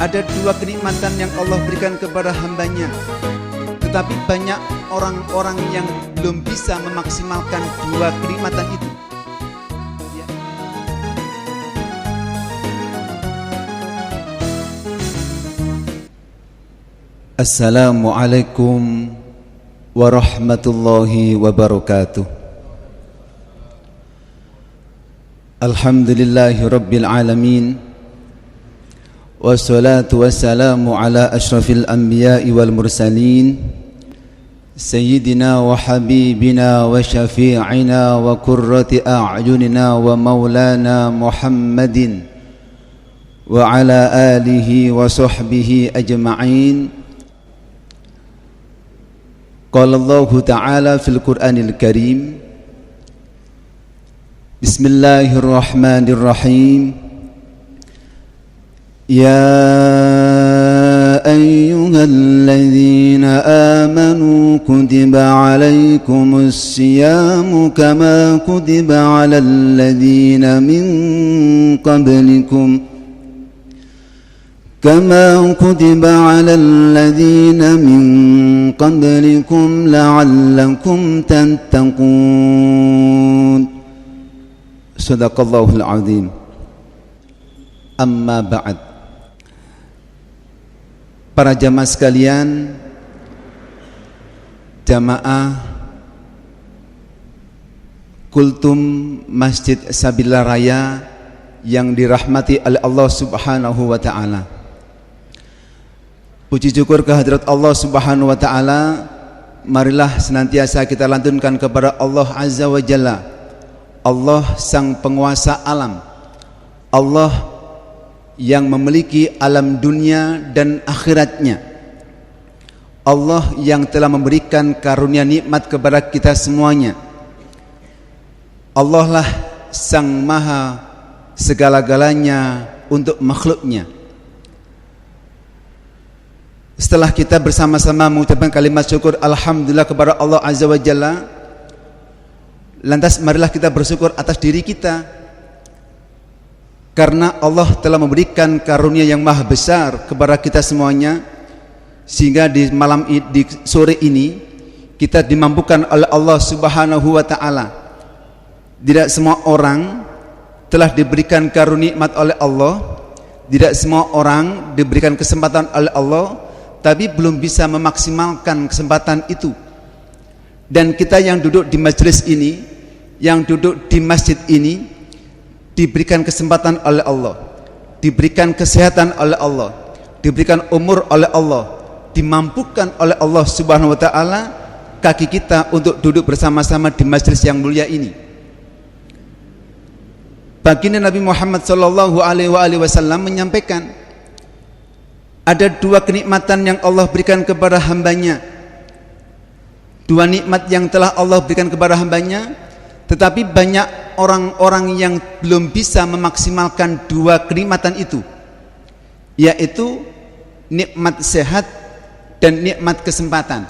Ada dua kenikmatan yang Allah berikan kepada hambanya, tetapi banyak orang-orang yang belum bisa memaksimalkan dua kenikmatan itu. Assalamualaikum warahmatullahi wabarakatuh. Alhamdulillahi rabbil alamin, wassalatu wassalamu ala ashrafil anbiya'i wal mursalin, sayyidina wa habibina wa syafi'ina wa qurrati a'yunina wa maulana Muhammadin wa ala alihi wa sahbihi ajma'in. Qala Allahu ta'ala fil Qur'anil Karim, Bismillahirrahmanirrahim. Ya ayyuhalladzina amanu kutiba alaikumus siyamu kama kutiba alal ladzina min qablikum كما كتب على الذين من قبلكم لعلكم تتقون. صدق الله العظيم. Amma ba'd. Para jamaah sekalian, jamaah Kultum Masjid Sabillah Raya yang dirahmati oleh Allah Subhanahu wa ta'ala. Puji syukur kehadirat Allah Subhanahu wa ta'ala. Marilah senantiasa kita lantunkan kepada Allah Azza wa Jalla, Allah sang penguasa alam, Allah yang memiliki alam dunia dan akhiratnya, Allah yang telah memberikan karunia nikmat kepada kita semuanya. Allah lah sang maha segala-galanya untuk makhluknya. Setelah kita bersama-sama mengucapkan kalimat syukur alhamdulillah kepada Allah Azza wa Jalla, lantas marilah kita bersyukur atas diri kita, karena Allah telah memberikan karunia yang maha besar kepada kita semuanya, sehingga di sore ini kita dimampukan oleh Allah Subhanahu wa ta'ala. Tidak semua orang telah diberikan karunia nikmat oleh Allah, tidak semua orang diberikan kesempatan oleh Allah, tapi belum bisa memaksimalkan kesempatan itu. Dan kita yang duduk di majelis ini, yang duduk di masjid ini, diberikan kesempatan oleh Allah, diberikan kesehatan oleh Allah, diberikan umur oleh Allah, dimampukan oleh Allah Subhanahu wa ta'ala kaki kita untuk duduk bersama-sama di majelis yang mulia ini. Baginda Nabi Muhammad sallallahu alaihi wasallam menyampaikan, ada dua kenikmatan yang Allah berikan kepada hambanya, dua nikmat yang telah Allah berikan kepada hambanya, tetapi banyak orang-orang yang belum bisa memaksimalkan dua kenikmatan itu, yaitu nikmat sehat dan nikmat kesempatan.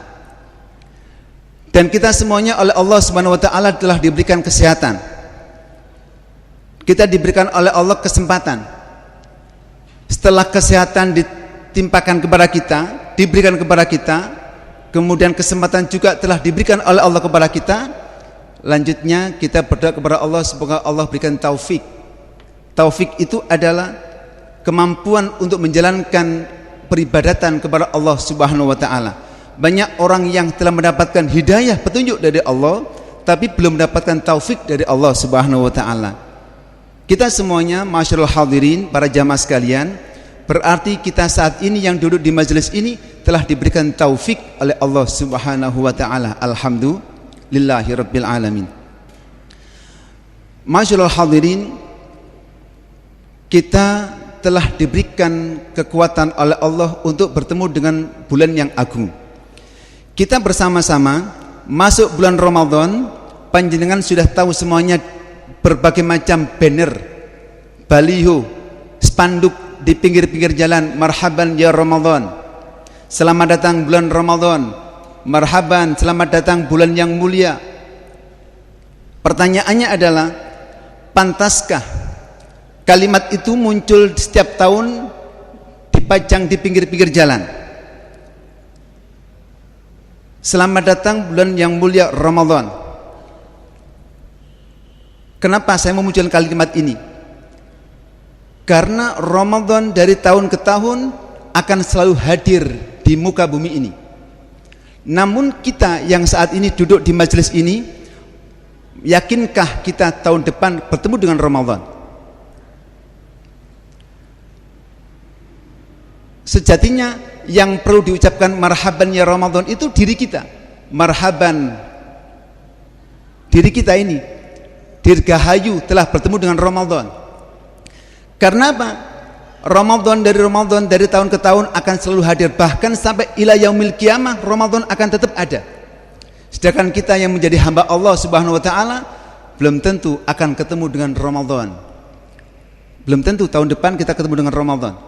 Dan kita semuanya oleh Allah Subhanahu wa ta'ala telah diberikan kesehatan, kita diberikan oleh Allah kesempatan. Setelah kesehatan ditimpakan kepada kita, diberikan kepada kita, kemudian kesempatan juga telah diberikan oleh Allah kepada kita. Lanjutnya kita berdoa kepada Allah semoga Allah berikan taufik. Taufik itu adalah kemampuan untuk menjalankan peribadatan kepada Allah Subhanahu wa ta'ala. Banyak orang yang telah mendapatkan hidayah, petunjuk dari Allah, tapi belum mendapatkan taufik dari Allah Subhanahu wa ta'ala. Kita semuanya, masyaallah hadirin, para jamaah sekalian, berarti kita saat ini yang duduk di majelis ini telah diberikan taufik oleh Allah Subhanahu wa ta'ala. Alhamdulillahi rabbil alamin. Masyaallah hadirin, kita telah diberikan kekuatan oleh Allah untuk bertemu dengan bulan yang agung. Kita bersama-sama masuk bulan Ramadan. Panjenengan sudah tahu semuanya berbagai macam banner, baliho, spanduk di pinggir-pinggir jalan, marhaban ya Ramadan, selamat datang bulan Ramadan, marhaban, selamat datang bulan yang mulia. Pertanyaannya adalah, pantaskah kalimat itu muncul setiap tahun di dipajang di pinggir-pinggir jalan. Selamat datang bulan yang mulia Ramadan. Kenapa saya memunculkan kalimat ini? Karena Ramadan dari tahun ke tahun akan selalu hadir di muka bumi ini. Namun kita yang saat ini duduk di majelis ini, yakinkah kita tahun depan bertemu dengan Ramadan? Sejatinya yang perlu diucapkan marhaban ya Ramadan itu diri kita. Marhaban diri kita ini, dirgahayu telah bertemu dengan Ramadan. Karena apa? Ramadan dari tahun ke tahun akan selalu hadir, bahkan sampai ila yaumil qiyamah Ramadan akan tetap ada. Sedangkan kita yang menjadi hamba Allah Subhanahu wa taala belum tentu akan ketemu dengan Ramadan. Belum tentu tahun depan kita ketemu dengan Ramadan.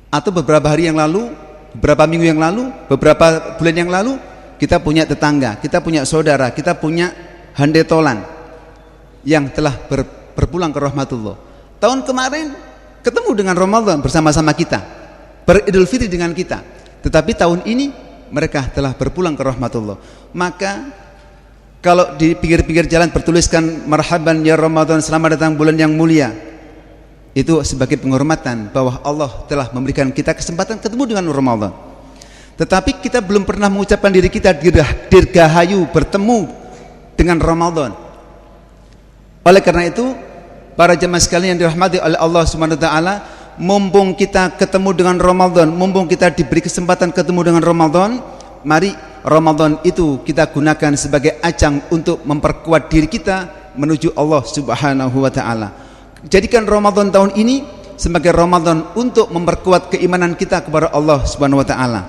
Atau beberapa hari yang lalu, beberapa minggu yang lalu, beberapa bulan yang lalu, kita punya tetangga, kita punya saudara, kita punya handetolan yang telah berpulang ke rahmatullah. Tahun kemarin ketemu dengan Ramadan bersama-sama kita, beridul fitri dengan kita. Tetapi tahun ini mereka telah berpulang ke rahmatullah. Maka kalau di pinggir-pinggir jalan bertuliskan marhaban ya Ramadan, selamat datang bulan yang mulia, itu sebagai penghormatan bahwa Allah telah memberikan kita kesempatan ketemu dengan Ramadan. Tetapi kita belum pernah mengucapkan diri kita dirgahayu bertemu dengan Ramadan. Oleh karena itu, para jemaah sekalian yang dirahmati oleh Allah Subhanahu wa taala, mumpung kita ketemu dengan Ramadan, mumpung kita diberi kesempatan ketemu dengan Ramadan, mari Ramadan itu kita gunakan sebagai ajang untuk memperkuat diri kita menuju Allah Subhanahu wa taala. Jadikan Ramadan tahun ini sebagai Ramadan untuk memperkuat keimanan kita kepada Allah Subhanahu wa taala.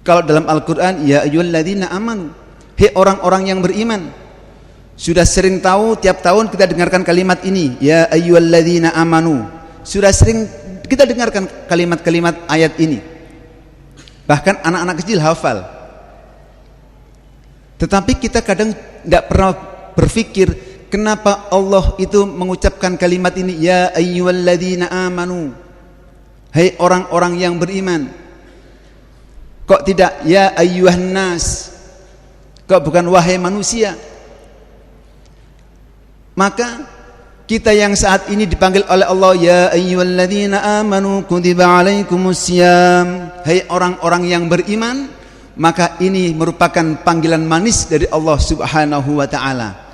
Kalau dalam Al-Qur'an, ya ayyuhalladzina amanu, hei orang-orang yang beriman. Sudah sering tahu tiap tahun kita dengarkan kalimat ini, ya ayyuhalladzina amanu. Sudah sering kita dengarkan kalimat-kalimat ayat ini. Bahkan anak-anak kecil hafal. Tetapi kita kadang tidak pernah berpikir kenapa Allah itu mengucapkan kalimat ini, ya ayyuhalladzina amanu. Hai orang-orang yang beriman. Kok tidak ya ayyuhan nas? Kok bukan wahai manusia? Maka kita yang saat ini dipanggil oleh Allah, ya ayyuhalladzina amanu kutiba alaikumusiyam, hai orang-orang yang beriman, maka ini merupakan panggilan manis dari Allah Subhanahu wa taala.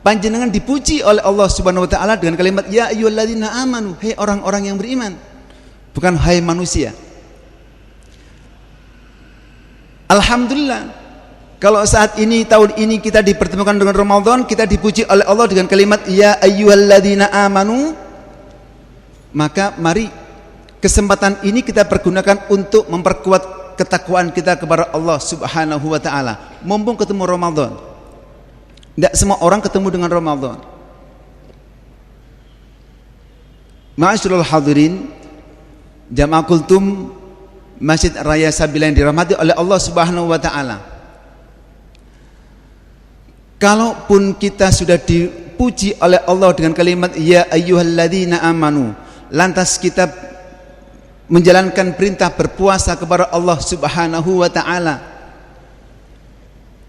Panjenengan dipuji oleh Allah Subhanahu wa taala dengan kalimat ya ayyuhalladzina amanu, hai orang-orang yang beriman, bukan hai manusia. Alhamdulillah, kalau saat ini tahun ini kita dipertemukan dengan Ramadan, kita dipuji oleh Allah dengan kalimat ya ayyuhalladzina amanu, maka mari kesempatan ini kita pergunakan untuk memperkuat ketakwaan kita kepada Allah Subhanahu wa taala. Mumpung ketemu Ramadan. Tidak semua orang ketemu dengan Ramadan. Ma'asyiral hadirin, jamaah kultum Masjid Raya Sabila yang dirahmati oleh Allah Subhanahu wa taala. Kalaupun kita sudah dipuji oleh Allah dengan kalimat ya ayyuhalladzina amanu, lantas kita menjalankan perintah berpuasa kepada Allah Subhanahu wa taala,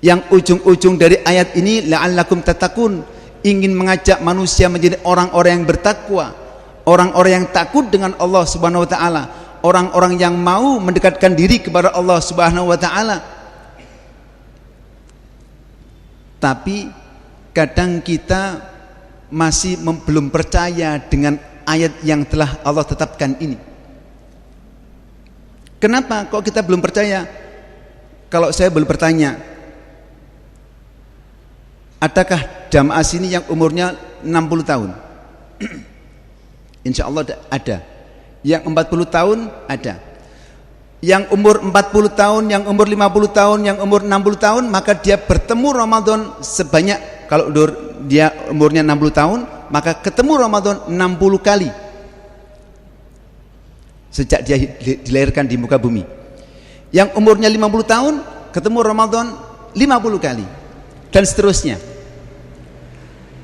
yang ujung-ujung dari ayat ini la'allakum tattaqun, ingin mengajak manusia menjadi orang-orang yang bertakwa, orang-orang yang takut dengan Allah Subhanahu wa taala, orang-orang yang mau mendekatkan diri kepada Allah Subhanahu wa taala. Tapi kadang kita masih belum percaya dengan ayat yang telah Allah tetapkan ini. Kenapa kok kita belum percaya? Kalau saya belum bertanya, adakah jamaah sini yang umurnya 60 tahun? Insya Allah ada. Yang 40 tahun ada. Yang umur 40 tahun, yang umur 50 tahun, yang umur 60 tahun, maka dia bertemu Ramadan sebanyak, kalau dia umurnya 60 tahun, maka ketemu Ramadan 60 kali sejak dia dilahirkan di muka bumi. Yang umurnya 50 tahun ketemu Ramadan 50 kali, dan seterusnya.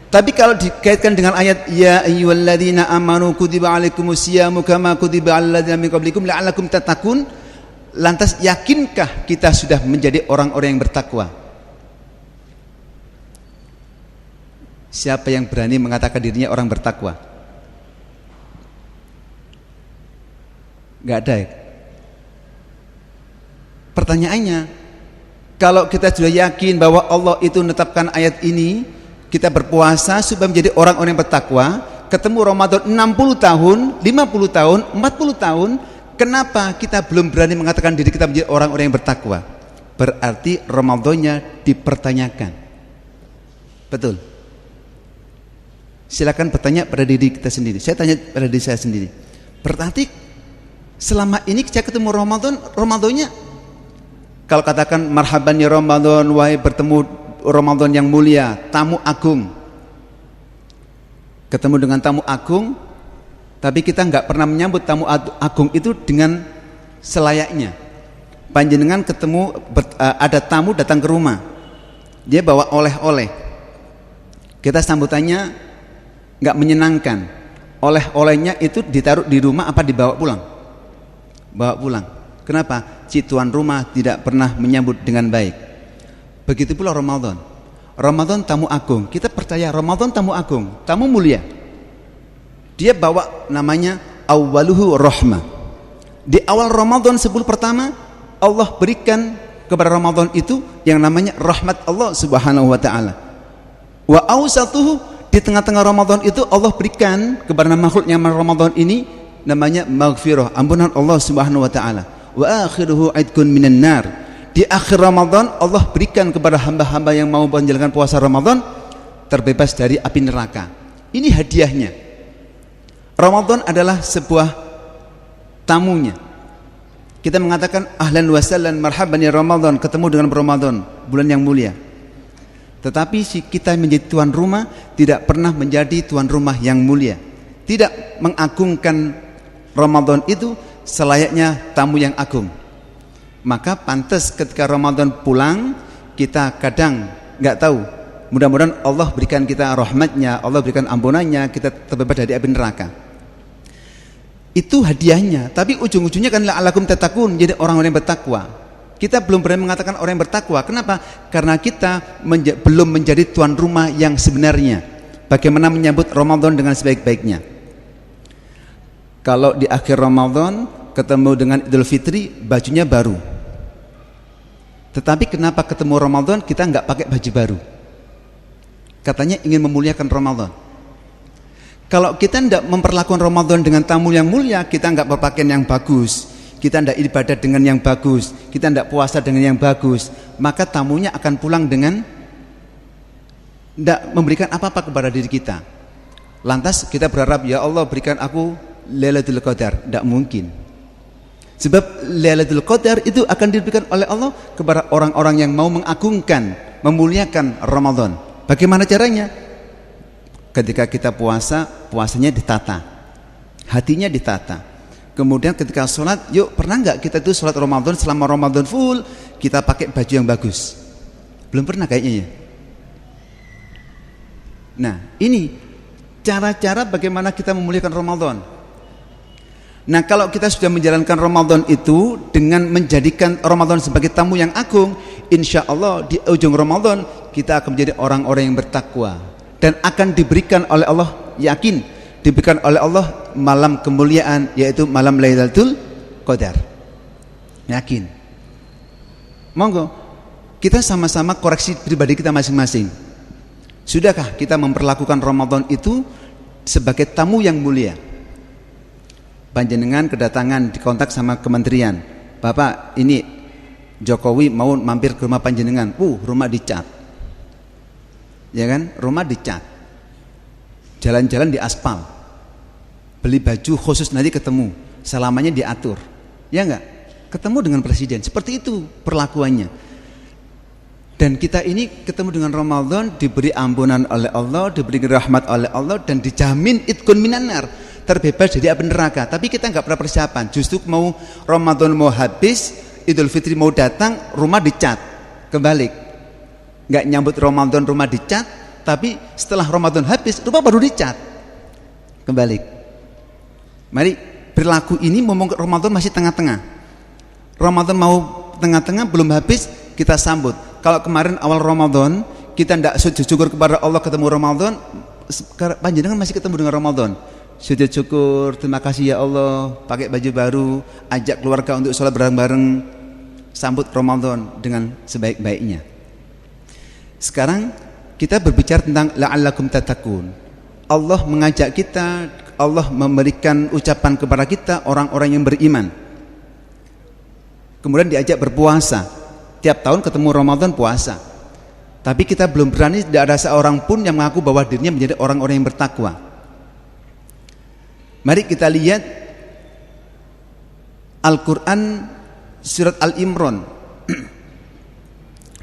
Tapi kalau dikaitkan dengan ayat ya ayyuhalladzina amanu kutiba alaikumusyiyamu kama kutiba alal ladzina min qablikum la'allakum tattaqun, lantas yakinkah kita sudah menjadi orang-orang yang bertakwa? Siapa yang berani mengatakan dirinya orang bertakwa? Enggak ada ya? Pertanyaannya, kalau kita sudah yakin bahwa Allah itu menetapkan ayat ini, kita berpuasa supaya menjadi orang-orang yang bertakwa, ketemu Ramadan 60 tahun, 50 tahun, 40 tahun, kenapa kita belum berani mengatakan diri kita menjadi orang-orang yang bertakwa? Berarti Ramadannya dipertanyakan. Betul? Silakan bertanya pada diri kita sendiri. Saya tanya pada diri saya sendiri. Berarti selama ini saya ketemu Ramadannya, kalau katakan marhaban ya Ramadan, wahai bertemu Ramadan yang mulia, tamu agung, ketemu dengan tamu agung, tapi kita nggak pernah menyambut tamu agung itu dengan selayaknya. Panjenengan ketemu ada tamu datang ke rumah, dia bawa oleh-oleh, kita sambutannya nggak menyenangkan. Oleh-olehnya itu ditaruh di rumah apa dibawa pulang? Bawa pulang. Kenapa? Si tuan rumah tidak pernah menyambut dengan baik. Begitu pula Ramadan. Ramadan tamu agung. Kita percaya Ramadan tamu agung, tamu mulia. Dia bawa namanya awwaluhu rahmah. Di awal Ramadan 10 pertama, Allah berikan kepada Ramadan itu yang namanya rahmat Allah Subhanahu wa taala. Wa awsatuhu, di tengah-tengah Ramadan itu Allah berikan kepada makhluknya Ramadan ini namanya maghfirah, ampunan Allah Subhanahu wa taala. Wa akhiruhu aidkun minan nar. Di akhir Ramadan Allah berikan kepada hamba-hamba yang mau menjalankan puasa Ramadan terbebas dari api neraka. Ini hadiahnya. Ramadan adalah sebuah tamunya. Kita mengatakan ahlan wa sahlan marhaban ya Ramadan, ketemu dengan Ramadan, bulan yang mulia. Tetapi si kita menjadi tuan rumah tidak pernah menjadi tuan rumah yang mulia, tidak mengagungkan Ramadan itu selayaknya tamu yang agung. Maka pantas ketika Ramadan pulang, kita kadang nggak tahu, mudah-mudahan Allah berikan kita rahmatnya, Allah berikan ampunannya, kita terbebas dari api neraka. Itu hadiahnya. Tapi ujung-ujungnya kan la'alakum tattaqun, jadi orang-orang yang bertakwa. Kita belum berani mengatakan orang yang bertakwa. Kenapa? Karena kita belum menjadi tuan rumah yang sebenarnya. Bagaimana menyambut Ramadan dengan sebaik-baiknya? Kalau di akhir Ramadan ketemu dengan Idul Fitri, bajunya baru. Tetapi kenapa ketemu Ramadan kita nggak pakai baju baru? Katanya ingin memuliakan Ramadan. Kalau kita tidak memperlakukan Ramadan dengan tamu yang mulia, kita nggak berpakaian yang bagus, kita tidak ibadah dengan yang bagus, kita tidak puasa dengan yang bagus, maka tamunya akan pulang dengan tidak memberikan apa-apa kepada diri kita. Lantas kita berharap, ya Allah berikan aku Lailatul Qadar. Tidak mungkin. Sebab Lailatul Qadar itu akan diberikan oleh Allah kepada orang-orang yang mau mengagungkan, memuliakan Ramadan. Bagaimana caranya? Ketika kita puasa, puasanya ditata, hatinya ditata. Kemudian ketika sholat, yuk pernah nggak kita tuh sholat Ramadan, selama Ramadan full kita pakai baju yang bagus? Belum pernah kayaknya ya. Nah ini cara-cara bagaimana kita memuliakan Ramadan. Nah kalau kita sudah menjalankan Ramadan itu dengan menjadikan Ramadan sebagai tamu yang agung, insya Allah di ujung Ramadan kita akan menjadi orang-orang yang bertakwa dan akan diberikan oleh Allah, yakin diberikan oleh Allah malam kemuliaan, yaitu malam Lailatul Qadar. Yakin. Monggo kita sama-sama koreksi pribadi kita masing-masing. Sudahkah kita memperlakukan Ramadan itu sebagai tamu yang mulia? Panjenengan kedatangan di kontak sama kementerian, Bapak ini Jokowi mau mampir ke rumah panjenengan, rumah dicat, ya kan, rumah dicat, jalan-jalan di aspal, beli baju khusus nanti ketemu, selamanya diatur, ya enggak, ketemu dengan presiden, seperti itu perlakuannya. Dan kita ini ketemu dengan Ramadan, diberi ampunan oleh Allah, diberi rahmat oleh Allah, dan dijamin itkun minanar, terbebas dari api neraka. Tapi kita nggak pernah persiapan. Justru mau Ramadan mau habis, Idul Fitri mau datang, rumah dicat, kebalik. Nggak nyambut Ramadan, rumah dicat, Tapi setelah Ramadan habis, lupa baru dicat. Kembali. Mari perilaku ini mumpung Ramadan masih tengah-tengah. Ramadan mau tengah-tengah belum habis, kita sambut. Kalau kemarin awal Ramadan kita tidak sujud syukur kepada Allah ketemu Ramadan, panjenengan masih ketemu dengan Ramadan. Sujud syukur, terima kasih ya Allah, pakai baju baru, ajak keluarga untuk sholat bareng-bareng, sambut Ramadan dengan sebaik-baiknya. Sekarang kita berbicara tentang la'allakum tattaqun. Allah mengajak kita, Allah memberikan ucapan kepada kita orang-orang yang beriman. Kemudian diajak berpuasa. Tiap tahun ketemu Ramadan puasa. Tapi kita belum berani, tidak ada seorang pun yang mengaku bahwa dirinya menjadi orang-orang yang bertakwa. Mari kita lihat Al-Quran surat Al-Imran.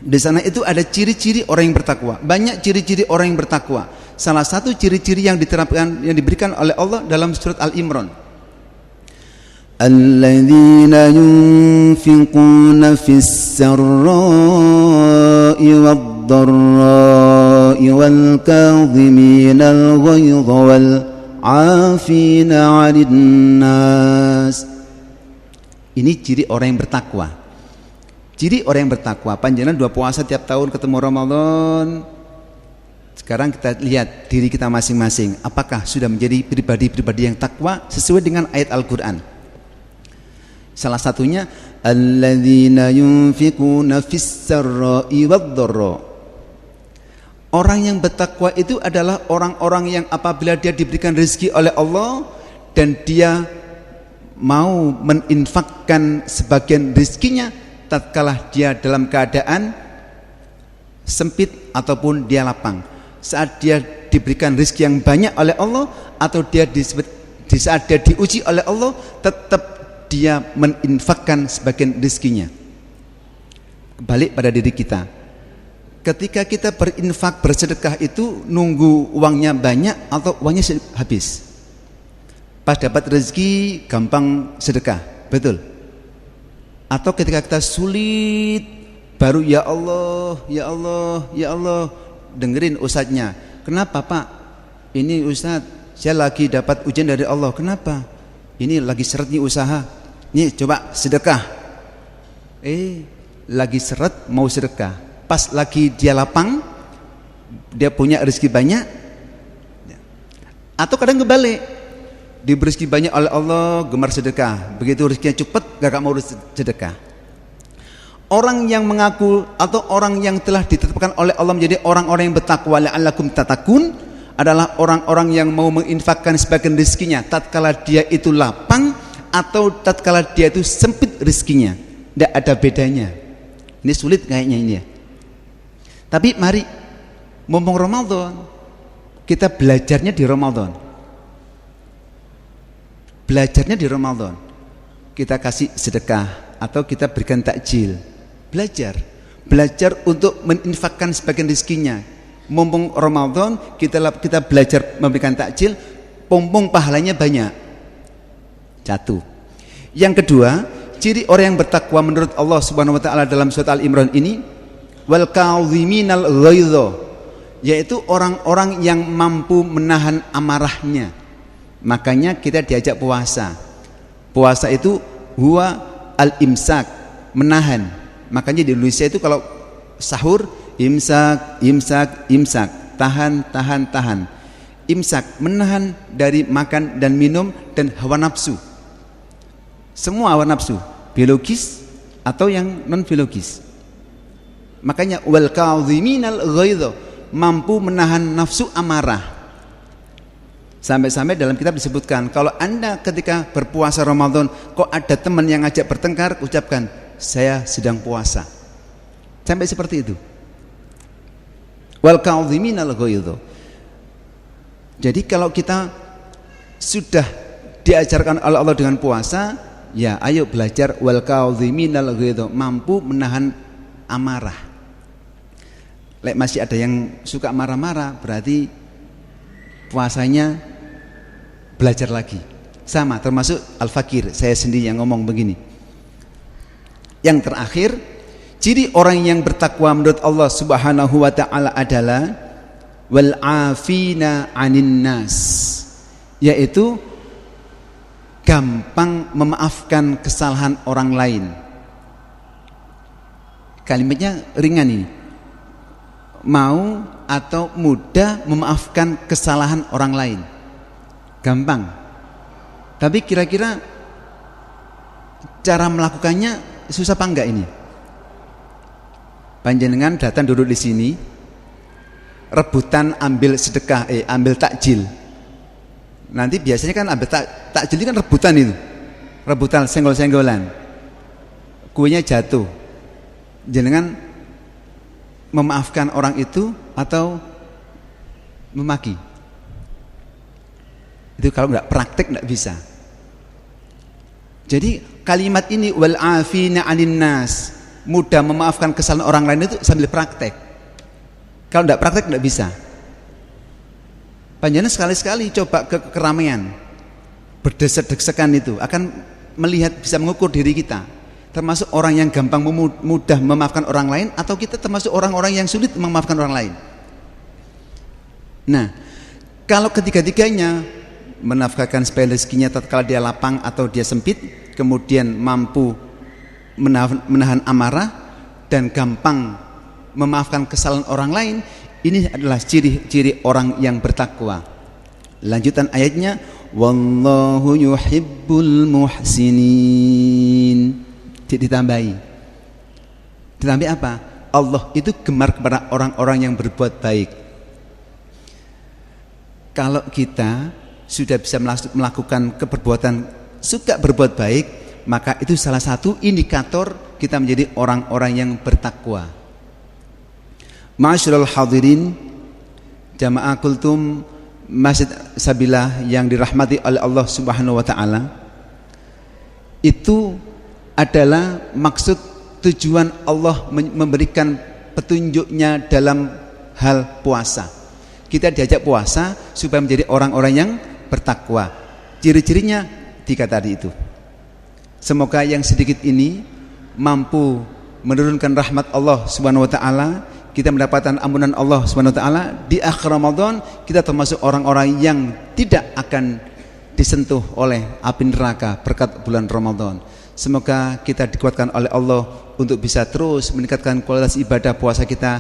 Di sana itu ada ciri-ciri orang yang bertakwa. Banyak ciri-ciri orang yang bertakwa. Salah satu ciri-ciri yang diterapkan, yang diberikan oleh Allah dalam surat Al-Imran. Alladzina yunfiquna fis sarra'i wad-dharra'i wal kadhiminal ghaidha wal 'afina 'anil nas. Ini ciri orang yang bertakwa. Ciri orang yang bertakwa. Panjenengan dua puasa tiap tahun ketemu Ramadan. Sekarang kita lihat diri kita masing-masing. Apakah sudah menjadi pribadi-pribadi yang takwa sesuai dengan ayat Al-Quran? Salah satunya alladzina yunfiquna fis sarra'i wad-dharra. Orang yang bertakwa itu adalah orang-orang yang apabila dia diberikan rezeki oleh Allah dan dia mau meninfakkan sebagian rezekinya tatkala dia dalam keadaan sempit ataupun dia lapang. Saat dia diberikan rezeki yang banyak oleh Allah atau dia di saat dia diuji oleh Allah, tetap dia meninfakkan sebagian rezekinya. Balik pada diri kita. Ketika kita berinfak, bersedekah itu nunggu uangnya banyak atau uangnya habis. Pas dapat rezeki gampang sedekah, betul? Atau ketika kita sulit baru ya Allah, ya Allah, ya Allah, dengerin ustadznya. Kenapa Pak? Ini ustadz, saya lagi dapat ujian dari Allah. Kenapa? Ini lagi seret nih usaha. Nih coba sedekah. Lagi seret mau sedekah. Pas lagi dia lapang, dia punya rezeki banyak. Atau kadang kebalik, diberi rezeki banyak oleh Allah, gemar sedekah. Begitu rezekinya cepat, gak mau sedekah. Orang yang mengaku atau orang yang telah ditetapkan oleh Allah menjadi orang-orang yang bertakwa, la'allakum tattaqun, adalah orang-orang yang mau menginfakkan sebagian rezekinya tatkala dia itu lapang atau tatkala dia itu sempit rezekinya. Tidak ada bedanya. Ini sulit kayaknya ini ya. Tapi mari mumpung Ramadan, kita belajarnya di Ramadan. Belajarnya di Ramadan. Kita kasih sedekah atau kita berikan takjil. Belajar untuk meninfakkan sebagian rezekinya. Mumpung Ramadan, kita belajar memberikan takjil, mumpung pahalanya banyak. Satu. Yang kedua, ciri orang yang bertakwa menurut Allah Subhanahu wa taala dalam surat Al-Imran ini, wal kadhiminal ghaidha, yaitu orang-orang yang mampu menahan amarahnya. Makanya kita diajak puasa. Puasa itu huwa al-imsak, menahan. Makanya di Indonesia itu kalau sahur imsak, tahan. Imsak, menahan dari makan dan minum dan hawa nafsu. Semua hawa nafsu, biologis atau yang non biologis. Makanya wal kadhiminal ghaidha, mampu menahan nafsu amarah. Sampai-sampai dalam kitab disebutkan, kalau Anda ketika berpuasa Ramadan kok ada teman yang ngajak bertengkar, ucapkan saya sedang puasa. Sampai seperti itu. Wal kadhiminal ghaidha. Jadi kalau kita sudah diajarkan oleh Allah dengan puasa, ya ayo belajar wal kadhiminal ghaidha, mampu menahan amarah. Lek masih ada yang suka marah-marah, berarti puasanya belajar lagi. Sama, termasuk al-fakir, saya sendiri yang ngomong begini. Yang terakhir, ciri orang yang bertakwa menurut Allah Subhanahu wa taala adalah wal 'afina 'anin nas, yaitu gampang memaafkan kesalahan orang lain. Kalimatnya ringan ini. Mau atau mudah memaafkan kesalahan orang lain. Gampang. Tapi kira-kira cara melakukannya susah apa enggak ini? Panjenengan datang duduk di sini, rebutan ambil sedekah, ambil takjil. Nanti biasanya kan ambil takjil ini kan rebutan itu. Rebutan senggol-senggolan. Kuenya jatuh. Jenengan memaafkan orang itu atau memaki? Itu kalau enggak praktek enggak bisa. Jadi kalimat ini wal 'afina 'anin nas, mudah memaafkan kesalahan orang lain itu sambil praktek. Kalau enggak praktek enggak bisa. Panjenengan sekali-sekali coba ke keramaian, berdesek-desekan itu akan melihat, bisa mengukur diri kita. Termasuk orang yang gampang mudah memaafkan orang lain, atau kita termasuk orang-orang yang sulit memaafkan orang lain. Nah, kalau ketiga-tiganya menafkahkan supaya rezekinya tatkala dia lapang atau dia sempit, kemudian mampu menahan amarah dan gampang memaafkan kesalahan orang lain, ini adalah ciri-ciri orang yang bertakwa. Lanjutan ayatnya, wallahu yuhibbul muhsinin. Ditambahi apa? Allah itu gemar kepada orang-orang yang berbuat baik. Kalau kita sudah bisa melakukan keperbuatan suka berbuat baik, maka itu salah satu indikator kita menjadi orang-orang yang bertakwa. Ma'asyiral hadirin, jamaah kultum Masjid Sabilah yang dirahmati oleh Allah Subhanahu wa taala, itu adalah maksud tujuan Allah memberikan petunjuknya dalam hal puasa. Kita diajak puasa supaya menjadi orang-orang yang bertakwa. Ciri-cirinya 3 tadi itu. Semoga yang sedikit ini mampu menurunkan rahmat Allah Subhanahu wa taala, kita mendapatkan ampunan Allah Subhanahu wa taala di akhir Ramadan, kita termasuk orang-orang yang tidak akan disentuh oleh api neraka berkat bulan Ramadan. Semoga kita dikuatkan oleh Allah untuk bisa terus meningkatkan kualitas ibadah puasa kita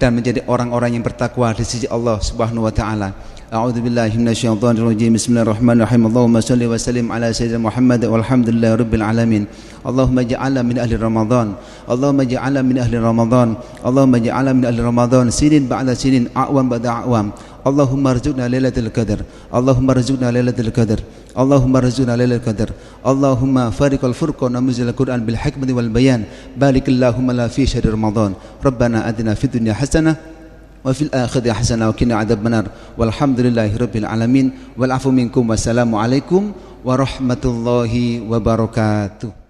dan menjadi orang-orang yang bertakwa di sisi Allah Subhanahu wa taala. A'udzubillahi minasyaitonir rajim. Bismillahirrahmanirrahim. Allahumma shalli wa sallim ala sayyidina Muhammad walhamdulillahirabbil alamin. Allahumma ij'alna min ahli Ramadan. Allahumma ij'alna min ahli Ramadan. Allahumma ij'alna min ahli Ramadan sinin ba'da sinin, a'wam ba'da a'wam. Allahumma arzuqna lailatul qadar. Allahumma arzuqna lailatul qadar. Allahumma arzuqna lailatul qadar. Allahumma fariqal furqan wa muzil Qur'an bil hikmati wal bayan. Barikillahumma la fi syahr Ramadan. Rabbana atina fid dunya hasanah wa fil akhirati hasanah wa qina adzabannar. Walhamdulillahi rabbil alamin. Wal afu minkum wassalamu alaikum warahmatullahi wabarakatuh.